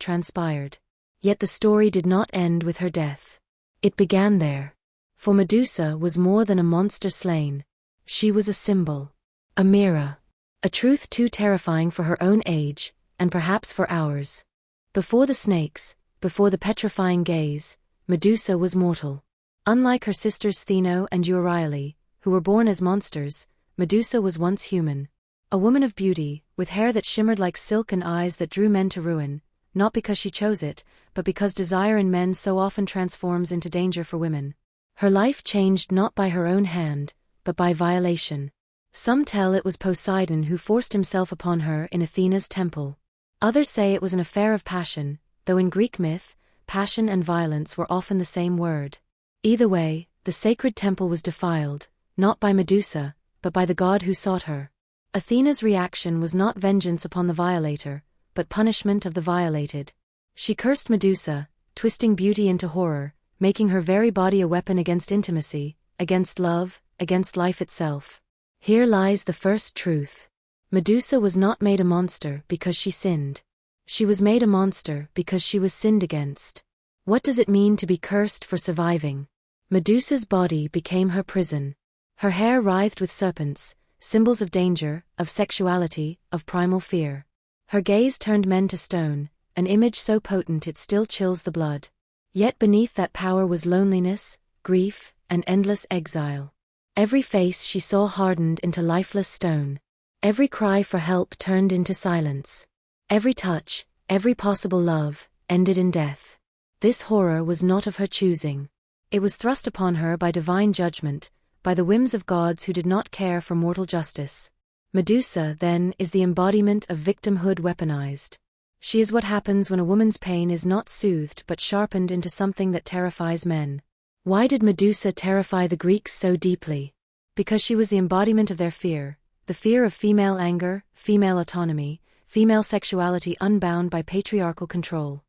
transpired. Yet the story did not end with her death. It began there. For Medusa was more than a monster slain. She was a symbol. A mirror. A truth too terrifying for her own age, and perhaps for ours. Before the snakes, before the petrifying gaze, Medusa was mortal. Unlike her sisters Theno and Euryale, who were born as monsters, Medusa was once human. A woman of beauty, with hair that shimmered like silk and eyes that drew men to ruin, not because she chose it, but because desire in men so often transforms into danger for women. Her life changed not by her own hand, but by violation. Some tell it was Poseidon who forced himself upon her in Athena's temple. Others say it was an affair of passion, though in Greek myth, passion and violence were often the same word. Either way, the sacred temple was defiled, not by Medusa, but by the god who sought her. Athena's reaction was not vengeance upon the violator, but punishment of the violated. She cursed Medusa, twisting beauty into horror, making her very body a weapon against intimacy, against love, against life itself. Here lies the first truth. Medusa was not made a monster because she sinned. She was made a monster because she was sinned against. What does it mean to be cursed for surviving? Medusa's body became her prison. Her hair writhed with serpents, symbols of danger, of sexuality, of primal fear. Her gaze turned men to stone, an image so potent it still chills the blood. Yet beneath that power was loneliness, grief, and endless exile. Every face she saw hardened into lifeless stone. Every cry for help turned into silence. Every touch, every possible love, ended in death. This horror was not of her choosing. It was thrust upon her by divine judgment, by the whims of gods who did not care for mortal justice. Medusa, then, is the embodiment of victimhood weaponized. She is what happens when a woman's pain is not soothed but sharpened into something that terrifies men. Why did Medusa terrify the Greeks so deeply? Because she was the embodiment of their fear, the fear of female anger, female autonomy, female sexuality unbound by patriarchal control.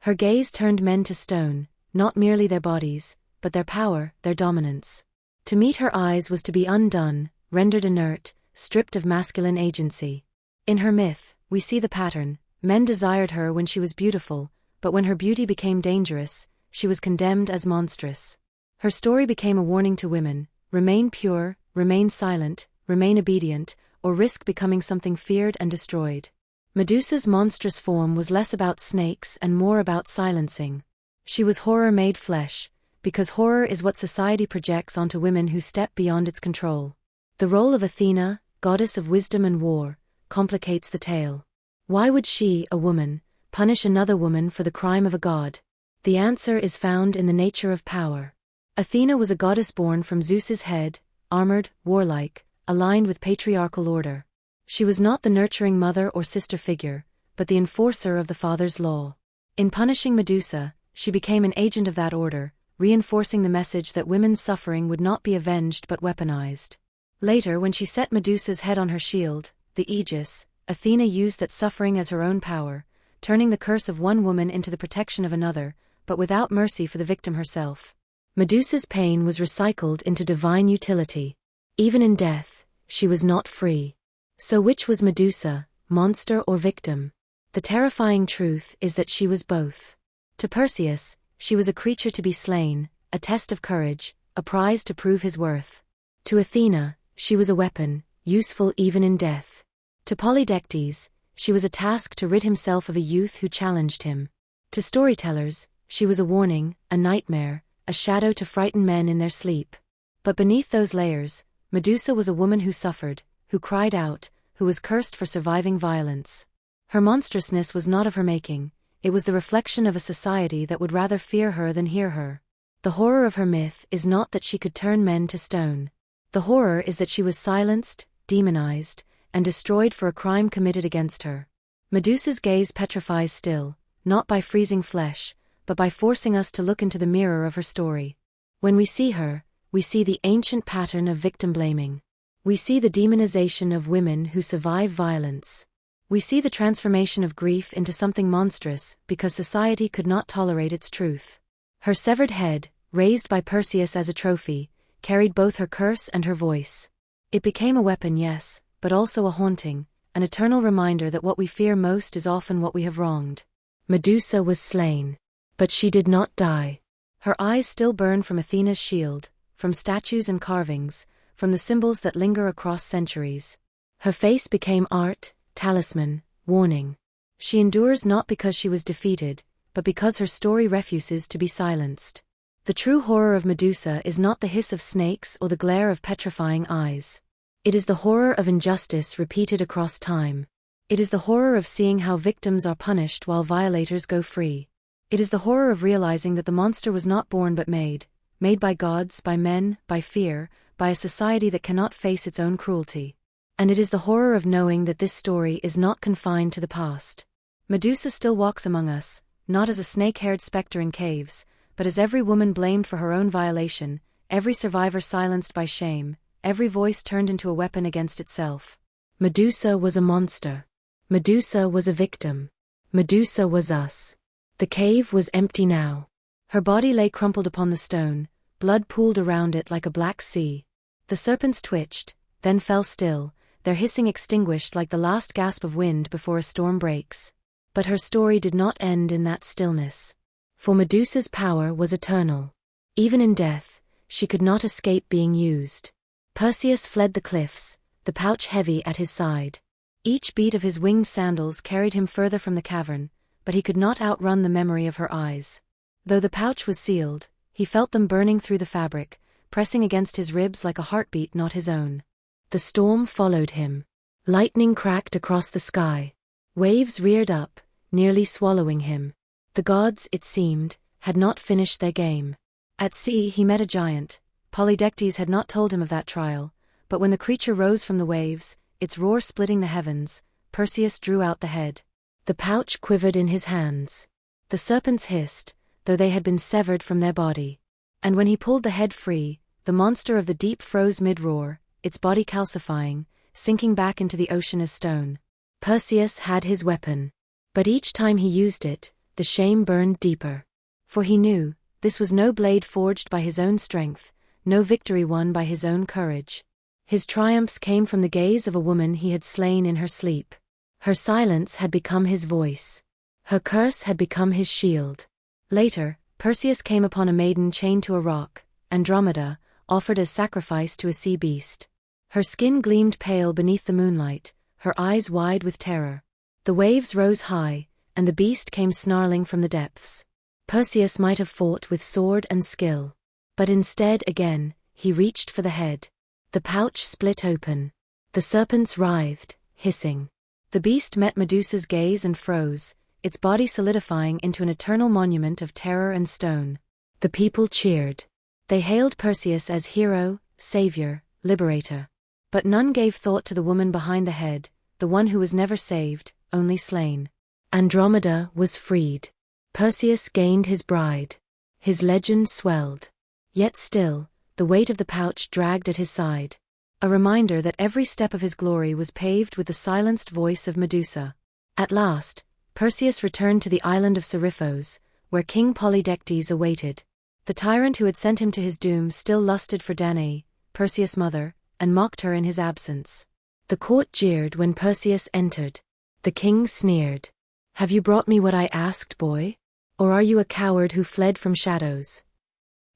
Her gaze turned men to stone, not merely their bodies, but their power, their dominance. To meet her eyes was to be undone, rendered inert, stripped of masculine agency. In her myth, we see the pattern. Men desired her when she was beautiful, but when her beauty became dangerous, she was condemned as monstrous. Her story became a warning to women: remain pure, remain silent, remain obedient, or risk becoming something feared and destroyed. Medusa's monstrous form was less about snakes and more about silencing. She was horror made flesh, because horror is what society projects onto women who step beyond its control. The role of Athena, goddess of wisdom and war, complicates the tale. Why would she, a woman, punish another woman for the crime of a god? The answer is found in the nature of power. Athena was a goddess born from Zeus's head, armored, warlike, aligned with patriarchal order. She was not the nurturing mother or sister figure, but the enforcer of the father's law. In punishing Medusa, she became an agent of that order, reinforcing the message that women's suffering would not be avenged but weaponized. Later, when she set Medusa's head on her shield, the Aegis, Athena used that suffering as her own power, turning the curse of one woman into the protection of another, but without mercy for the victim herself. Medusa's pain was recycled into divine utility. Even in death, she was not free. So which was Medusa, monster or victim? The terrifying truth is that she was both. To Perseus, she was a creature to be slain, a test of courage, a prize to prove his worth. To Athena, she was a weapon, useful even in death. To Polydectes, she was a task to rid himself of a youth who challenged him. To storytellers, she was a warning, a nightmare, a shadow to frighten men in their sleep. But beneath those layers, Medusa was a woman who suffered, who cried out, who was cursed for surviving violence. Her monstrousness was not of her making, it was the reflection of a society that would rather fear her than hear her. The horror of her myth is not that she could turn men to stone. The horror is that she was silenced, demonized, and destroyed for a crime committed against her. Medusa's gaze petrifies still, not by freezing flesh, but by forcing us to look into the mirror of her story. When we see her, we see the ancient pattern of victim blaming. We see the demonization of women who survive violence. We see the transformation of grief into something monstrous because society could not tolerate its truth. Her severed head, raised by Perseus as a trophy, carried both her curse and her voice. It became a weapon, yes, but also a haunting, an eternal reminder that what we fear most is often what we have wronged. Medusa was slain. But she did not die. Her eyes still burn from Athena's shield, from statues and carvings, from the symbols that linger across centuries. Her face became art, talisman, warning. She endures not because she was defeated, but because her story refuses to be silenced. The true horror of Medusa is not the hiss of snakes or the glare of petrifying eyes. It is the horror of injustice repeated across time. It is the horror of seeing how victims are punished while violators go free. It is the horror of realizing that the monster was not born but made by gods, by men, by fear, by a society that cannot face its own cruelty. And it is the horror of knowing that this story is not confined to the past. Medusa still walks among us, not as a snake-haired specter in caves, but as every woman blamed for her own violation, every survivor silenced by shame, every voice turned into a weapon against itself. Medusa was a monster. Medusa was a victim. Medusa was us. The cave was empty now. Her body lay crumpled upon the stone, blood pooled around it like a black sea. The serpents twitched, then fell still, their hissing extinguished like the last gasp of wind before a storm breaks. But her story did not end in that stillness. For Medusa's power was eternal. Even in death, she could not escape being used. Perseus fled the cliffs, the pouch heavy at his side. Each beat of his winged sandals carried him further from the cavern, but he could not outrun the memory of her eyes. Though the pouch was sealed, he felt them burning through the fabric, pressing against his ribs like a heartbeat not his own. The storm followed him. Lightning cracked across the sky. Waves reared up, nearly swallowing him. The gods, it seemed, had not finished their game. At sea he met a giant. Polydectes had not told him of that trial, but when the creature rose from the waves, its roar splitting the heavens, Perseus drew out the head. The pouch quivered in his hands. The serpents hissed, though they had been severed from their body. And when he pulled the head free, the monster of the deep froze mid-roar, its body calcifying, sinking back into the ocean as stone. Perseus had his weapon. But each time he used it, the shame burned deeper. For he knew, this was no blade forged by his own strength, no victory won by his own courage. His triumphs came from the gaze of a woman he had slain in her sleep. Her silence had become his voice. Her curse had become his shield. Later, Perseus came upon a maiden chained to a rock, Andromeda, offered as sacrifice to a sea beast. Her skin gleamed pale beneath the moonlight, her eyes wide with terror. The waves rose high, and the beast came snarling from the depths. Perseus might have fought with sword and skill. But instead, again, he reached for the head. The pouch split open. The serpents writhed, hissing. The beast met Medusa's gaze and froze, its body solidifying into an eternal monument of terror and stone. The people cheered. They hailed Perseus as hero, savior, liberator. But none gave thought to the woman behind the head, the one who was never saved, only slain. Andromeda was freed. Perseus gained his bride. His legend swelled. Yet still, the weight of the pouch dragged at his side. A reminder that every step of his glory was paved with the silenced voice of Medusa. At last, Perseus returned to the island of Seriphos, where King Polydectes awaited. The tyrant who had sent him to his doom still lusted for Danae, Perseus' mother, and mocked her in his absence. The court jeered when Perseus entered. The king sneered. "Have you brought me what I asked, boy? Or are you a coward who fled from shadows?"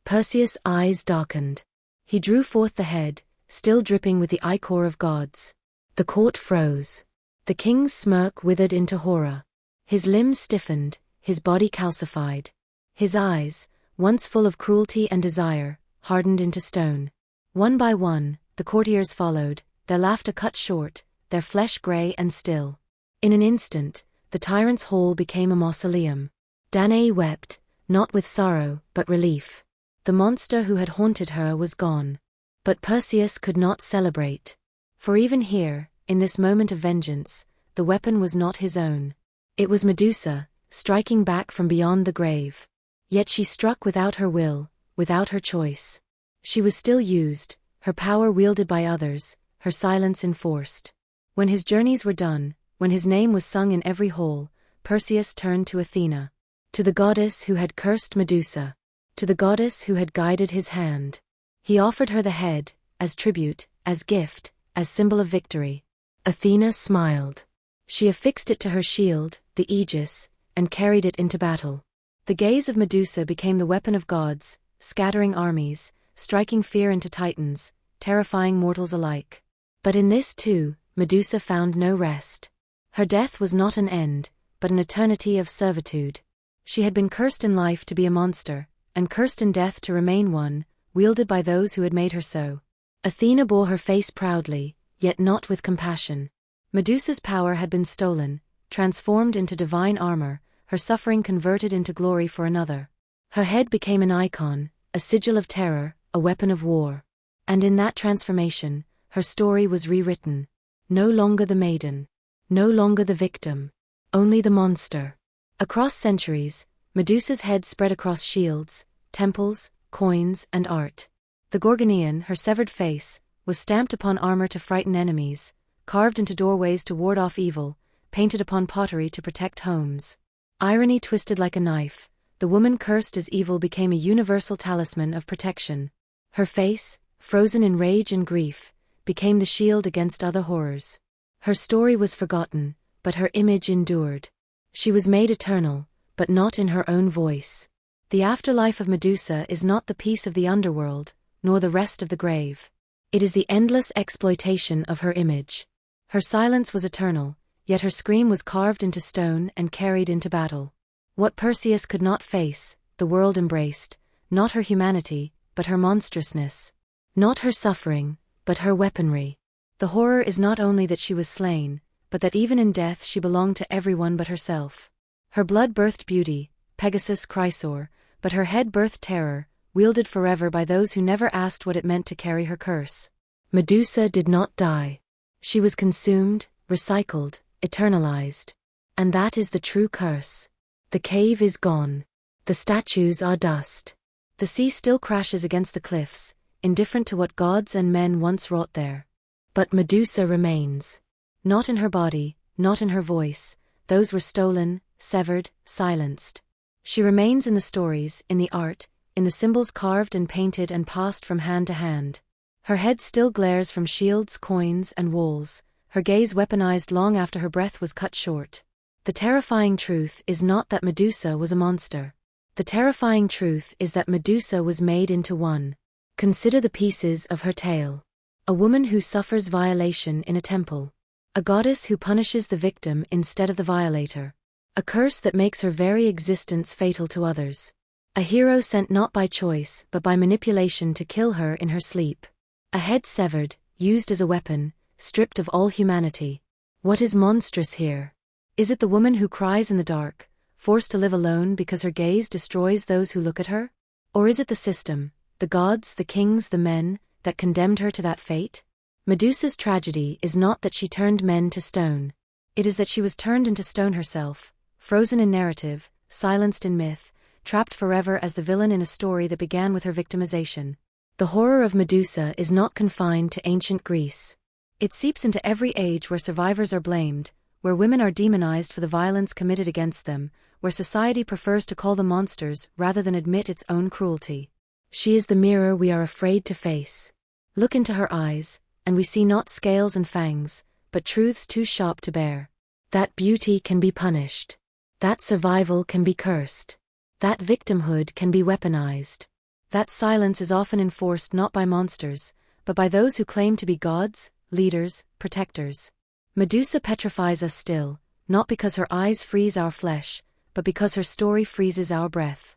Perseus' eyes darkened. He drew forth the head, still dripping with the ichor of gods. The court froze. The king's smirk withered into horror. His limbs stiffened, his body calcified. His eyes, once full of cruelty and desire, hardened into stone. One by one, the courtiers followed, their laughter cut short, their flesh gray and still. In an instant, the tyrant's hall became a mausoleum. Danae wept, not with sorrow, but relief. The monster who had haunted her was gone. But Perseus could not celebrate. For even here, in this moment of vengeance, the weapon was not his own. It was Medusa, striking back from beyond the grave. Yet she struck without her will, without her choice. She was still used, her power wielded by others, her silence enforced. When his journeys were done, when his name was sung in every hall, Perseus turned to Athena. To the goddess who had cursed Medusa. To the goddess who had guided his hand. He offered her the head, as tribute, as gift, as symbol of victory. Athena smiled. She affixed it to her shield, the aegis, and carried it into battle. The gaze of Medusa became the weapon of gods, scattering armies, striking fear into titans, terrifying mortals alike. But in this too, Medusa found no rest. Her death was not an end, but an eternity of servitude. She had been cursed in life to be a monster, and cursed in death to remain one, wielded by those who had made her so. Athena bore her face proudly, yet not with compassion. Medusa's power had been stolen, transformed into divine armor, her suffering converted into glory for another. Her head became an icon, a sigil of terror, a weapon of war. And in that transformation, her story was rewritten. No longer the maiden. No longer the victim. Only the monster. Across centuries, Medusa's head spread across shields, temples, coins, and art. The Gorgonian, her severed face, was stamped upon armor to frighten enemies, carved into doorways to ward off evil, painted upon pottery to protect homes. Irony twisted like a knife, the woman cursed as evil became a universal talisman of protection. Her face, frozen in rage and grief, became the shield against other horrors. Her story was forgotten, but her image endured. She was made eternal, but not in her own voice. The afterlife of Medusa is not the peace of the underworld, nor the rest of the grave. It is the endless exploitation of her image. Her silence was eternal, yet her scream was carved into stone and carried into battle. What Perseus could not face, the world embraced, not her humanity, but her monstrousness. Not her suffering, but her weaponry. The horror is not only that she was slain, but that even in death she belonged to everyone but herself. Her blood birthed beauty, Pegasus Chrysor, but her head birthed terror, wielded forever by those who never asked what it meant to carry her curse. Medusa did not die. She was consumed, recycled, eternalized. And that is the true curse. The cave is gone. The statues are dust. The sea still crashes against the cliffs, indifferent to what gods and men once wrought there. But Medusa remains. Not in her body, not in her voice, those were stolen, severed, silenced. She remains in the stories, in the art, in the symbols carved and painted and passed from hand to hand. Her head still glares from shields, coins, and walls, her gaze weaponized long after her breath was cut short. The terrifying truth is not that Medusa was a monster. The terrifying truth is that Medusa was made into one. Consider the pieces of her tale. A woman who suffers violation in a temple. A goddess who punishes the victim instead of the violator. A curse that makes her very existence fatal to others. A hero sent not by choice but by manipulation to kill her in her sleep. A head severed, used as a weapon, stripped of all humanity. What is monstrous here? Is it the woman who cries in the dark, forced to live alone because her gaze destroys those who look at her? Or is it the system, the gods, the kings, the men, that condemned her to that fate? Medusa's tragedy is not that she turned men to stone. It is that she was turned into stone herself, frozen in narrative, silenced in myth, trapped forever as the villain in a story that began with her victimization. The horror of Medusa is not confined to ancient Greece. It seeps into every age where survivors are blamed, where women are demonized for the violence committed against them, where society prefers to call them monsters rather than admit its own cruelty. She is the mirror we are afraid to face. Look into her eyes, and we see not scales and fangs, but truths too sharp to bear. That beauty can be punished. That survival can be cursed. That victimhood can be weaponized. That silence is often enforced not by monsters, but by those who claim to be gods, leaders, protectors. Medusa petrifies us still, not because her eyes freeze our flesh, but because her story freezes our breath.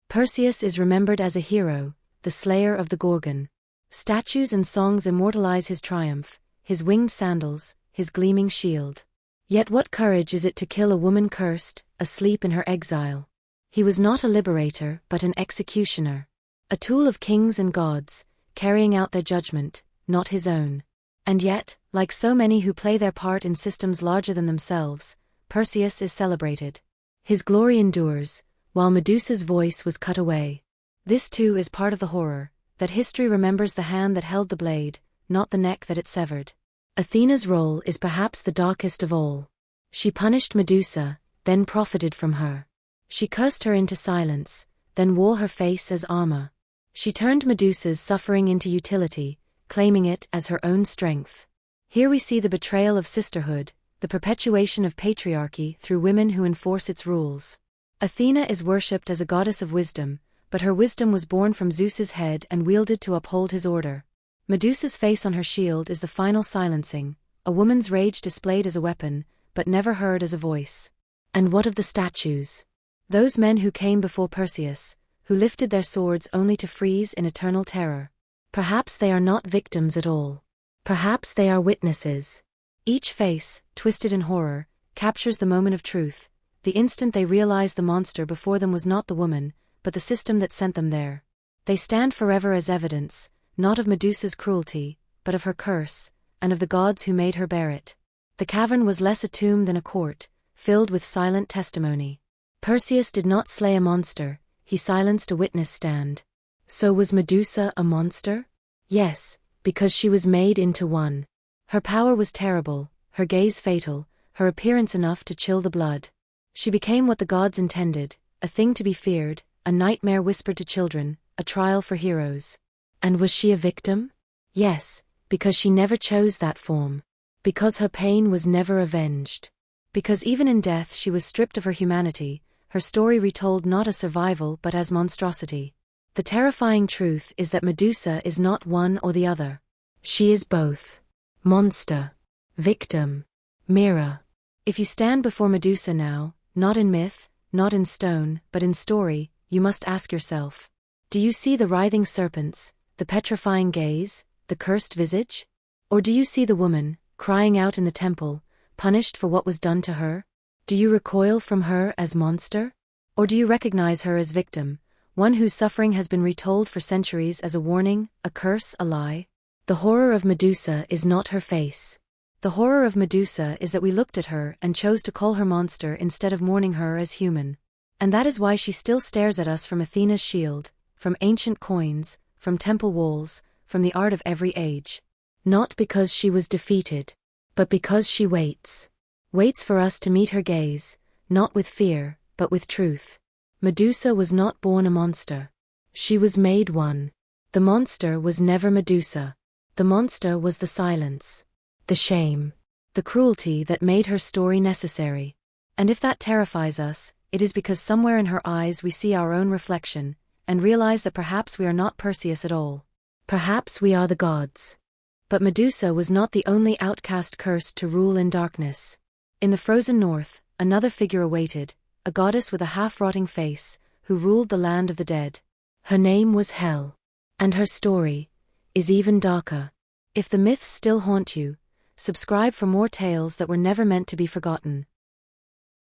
Perseus is remembered as a hero, the slayer of the Gorgon. Statues and songs immortalize his triumph, his winged sandals, his gleaming shield. Yet what courage is it to kill a woman cursed, asleep in her exile? He was not a liberator but an executioner. A tool of kings and gods, carrying out their judgment, not his own. And yet, like so many who play their part in systems larger than themselves, Perseus is celebrated. His glory endures, while Medusa's voice was cut away. This too is part of the horror, that history remembers the hand that held the blade, not the neck that it severed. Athena's role is perhaps the darkest of all. She punished Medusa, then profited from her. She cursed her into silence, then wore her face as armor. She turned Medusa's suffering into utility, claiming it as her own strength. Here we see the betrayal of sisterhood, the perpetuation of patriarchy through women who enforce its rules. Athena is worshipped as a goddess of wisdom, but her wisdom was born from Zeus's head and wielded to uphold his order. Medusa's face on her shield is the final silencing, a woman's rage displayed as a weapon, but never heard as a voice. And what of the statues? Those men who came before Perseus, who lifted their swords only to freeze in eternal terror. Perhaps they are not victims at all. Perhaps they are witnesses. Each face, twisted in horror, captures the moment of truth, the instant they realize the monster before them was not the woman, but the system that sent them there. They stand forever as evidence, not of Medusa's cruelty, but of her curse, and of the gods who made her bear it. The cavern was less a tomb than a court, filled with silent testimony. Perseus did not slay a monster, he silenced a witness stand. So was Medusa a monster? Yes, because she was made into one. Her power was terrible, her gaze fatal, her appearance enough to chill the blood. She became what the gods intended, a thing to be feared, a nightmare whispered to children, a trial for heroes. And was she a victim? Yes, because she never chose that form. Because her pain was never avenged. Because even in death she was stripped of her humanity, her story retold not as survival but as monstrosity. The terrifying truth is that Medusa is not one or the other. She is both. Monster. Victim. Mirror. If you stand before Medusa now, not in myth, not in stone, but in story, you must ask yourself, do you see the writhing serpents, the petrifying gaze, the cursed visage? Or do you see the woman, crying out in the temple, punished for what was done to her? Do you recoil from her as monster? Or do you recognize her as victim, one whose suffering has been retold for centuries as a warning, a curse, a lie? The horror of Medusa is not her face. The horror of Medusa is that we looked at her and chose to call her monster instead of mourning her as human. And that is why she still stares at us from Athena's shield, from ancient coins, from temple walls, from the art of every age. Not because she was defeated, but because she waits. Waits for us to meet her gaze, not with fear, but with truth. Medusa was not born a monster. She was made one. The monster was never Medusa. The monster was the silence, the shame, the cruelty that made her story necessary. And if that terrifies us, it is because somewhere in her eyes we see our own reflection, and realize that perhaps we are not Perseus at all. Perhaps we are the gods. But Medusa was not the only outcast cursed to rule in darkness. In the frozen north, another figure awaited, a goddess with a half-rotting face, who ruled the land of the dead. Her name was Hel. And her story is even darker. If the myths still haunt you, subscribe for more tales that were never meant to be forgotten.